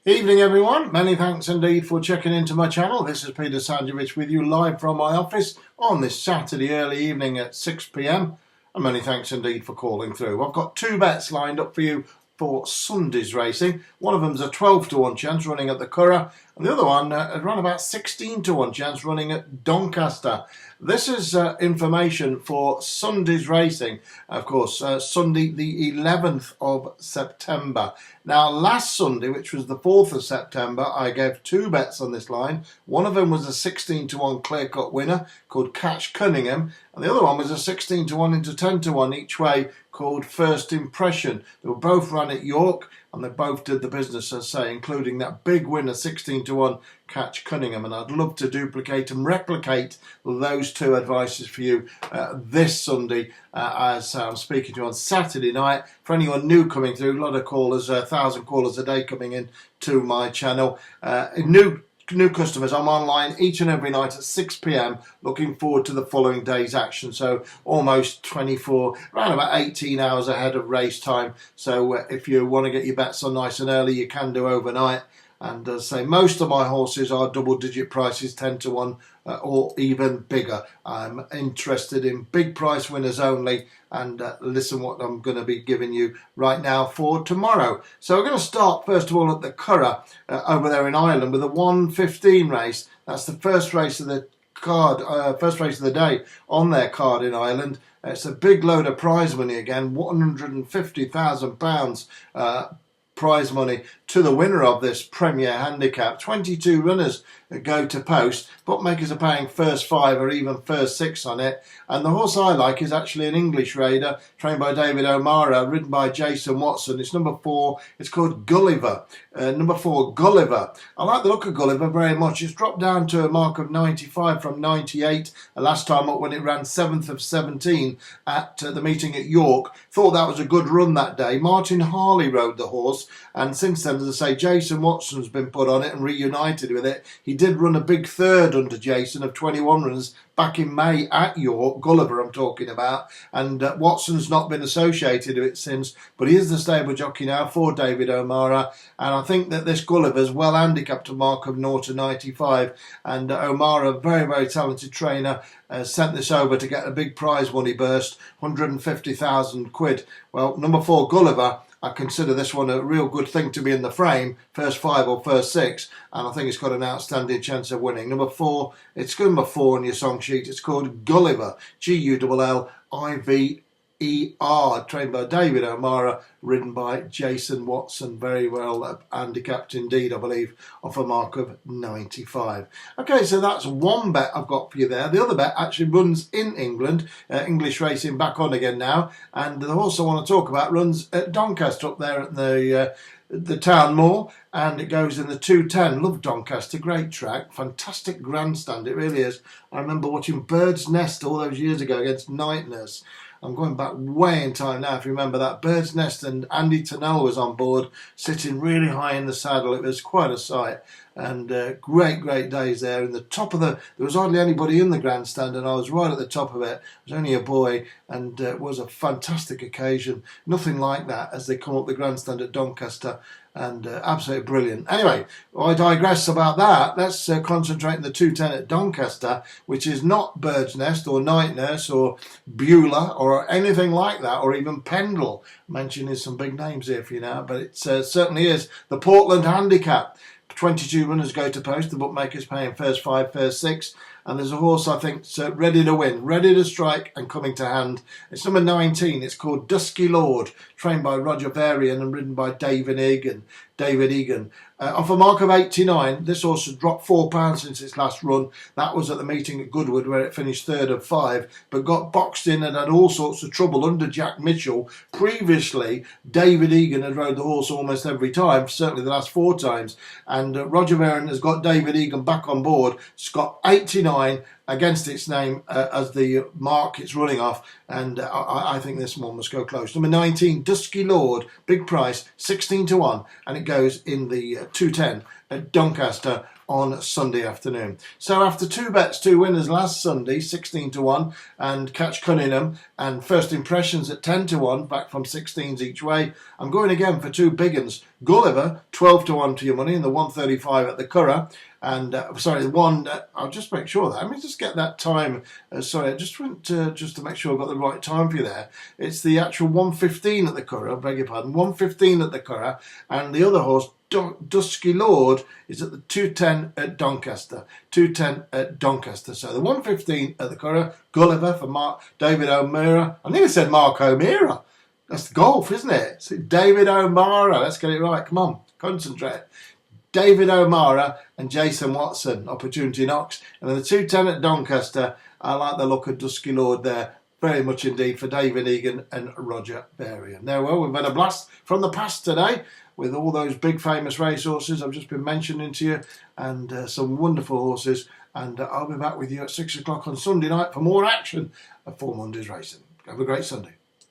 Evening everyone, many thanks indeed for checking into my channel. This is Peter Sanjevich with you live from my office on this Saturday early evening at 6 p.m. and many thanks indeed for calling through. I've got two bets lined up for you for Sunday's racing. One of them's a 12 to 1 chance running at the Curragh, and the other one around about 16 to 1 chance running at Doncaster. This is information for Sunday's racing, of course, Sunday the 11th of September. Now last Sunday, which was the 4th of September, I gave two bets on this line. One of them was a 16 to 1 clear-cut winner called CUNNINGHAM, and the other one was a 16 to 1 into 10 to 1 each way called First Impression. They were both run at York, and they both did the business, as I say, including that big winner 16 to 1 CUNNINGHAM, and I'd love to duplicate and replicate those two advices for you this Sunday as I'm speaking to you on Saturday night. For anyone new coming through, a lot of callers, 1,000 callers a day coming in to my channel. New customers, I'm online each and every night at 6 p.m. looking forward to the following day's action, so almost 24, around about 18 hours ahead of race time. So if you want to get your bets on nice and early, you can do overnight. And as I say, most of my horses are double-digit prices, 10 to 1 or even bigger. I'm interested in big price winners only, and listen what I'm going to be giving you right now for tomorrow. So we're going to start first of all at the Curragh over there in Ireland with a 1:15 race. That's the first race of the card, first race of the day on their card in Ireland. It's a big load of prize money again, £150,000 prize money to the winner of this Premier Handicap. 22 runners go to post. Bookmakers are paying first 5 or even first 6 on it. And the horse I like is actually an English raider, trained by David O'Mara, ridden by Jason Watson. It's number 4. It's called Gulliver. Number 4, Gulliver. I like the look of Gulliver very much. It's dropped down to a mark of 95 from 98 last time up when it ran 7th of 17 at the meeting at York. Thought that was a good run that day. Martin Harley rode the horse, and since then, as I say, Jason Watson's been put on it and reunited with it. He did run a big third under Jason of 21 runners back in May at York, Gulliver I'm talking about, and Watson's not been associated with it since, but he is the stable jockey now for David O'Mara, and I think that this Gulliver's well handicapped a mark of 0 to 95, and O'Mara, very, very talented trainer, sent this over to get a big prize money burst, 150,000 quid. Well, number 4, Gulliver, I consider this one a real good thing to be in the frame, first 5 or first 6, and I think it's got an outstanding chance of winning. Number 4, it's number 4 on your song sheet. It's called Gulliver, Gulliver, trained by David O'Mara, ridden by Jason Watson, very well handicapped indeed, I believe, off a mark of 95. Okay, so that's one bet I've got for you there. The other bet actually runs in England, English racing back on again now, and the horse I want to talk about runs at Doncaster up there at the town moor, and it goes in the 2:10. Love Doncaster, great track, fantastic grandstand, it really is. I remember watching Bird's Nest all those years ago against Night Nurse. I'm going back way in time now, if you remember that. Bird's Nest, and Andy Tennell was on board, sitting really high in the saddle. It was quite a sight, and great days there. In the top of there was hardly anybody in the grandstand, and I was right at the top of it. I was only a boy, and it was a fantastic occasion. Nothing like that as they come up the grandstand at Doncaster, and absolutely brilliant. Anyway, I digress about that. Let's concentrate on the 2:10 at Doncaster, which is not Bird's Nest or Night Nurse or Beulah or anything like that, or even Pendle. Mentioning some big names here for you now, but it certainly is the Portland Handicap. 22 runners go to post. The bookmakers paying first 5, first 6. And there's a horse I think ready to win, ready to strike and coming to hand. It's number 19. It's called Dusky Lord, trained by Roger Varian and ridden by David Egan. Off a mark of 89, this horse has dropped £4 since its last run. That was at the meeting at Goodwood where it finished 3rd of 5, but got boxed in and had all sorts of trouble under Jack Mitchell. Previously, David Egan had rode the horse almost every time, certainly the last 4 times, and Roger Varian has got David Egan back on board. It's got 89, against its name as the mark it's running off, and I think this one must go close. Number 19, Dusky Lord, big price, 16 to 1, and it goes in the 210 at Doncaster on Sunday afternoon. So after 2 bets, 2 winners last Sunday, 16 to 1, and Catch Cunningham and First Impressions at 10 to 1, back from 16s each way. I'm going again for 2 big uns. Gulliver, 12 to 1 to your money in the 135 at the Curragh. And sorry, the one, I'll just make sure that, let me just get that time, sorry, I just went just to make sure I've got the right time for you there. It's the actual 115 at the Curragh, beg your pardon, 115 at the Curragh, and the other horse, Dusky Lord, is at the 210 at Doncaster. 210 at Doncaster. So the 115 at the Curragh, Gulliver for David O'Meara. I nearly said Mark O'Meara. That's the golf, isn't it? It's David O'Meara. Let's get it right. Come on, concentrate. David O'Meara and Jason Watson, Opportunity Knocks. And then the 210 at Doncaster, I like the look of Dusky Lord there. Very much indeed for David Egan and Roger Varian. There, well, we've had a blast from the past today with all those big famous racehorses I've just been mentioning to you, and some wonderful horses. And I'll be back with you at 6 o'clock on Sunday night for more action at 4 Mondays Racing. Have a great Sunday.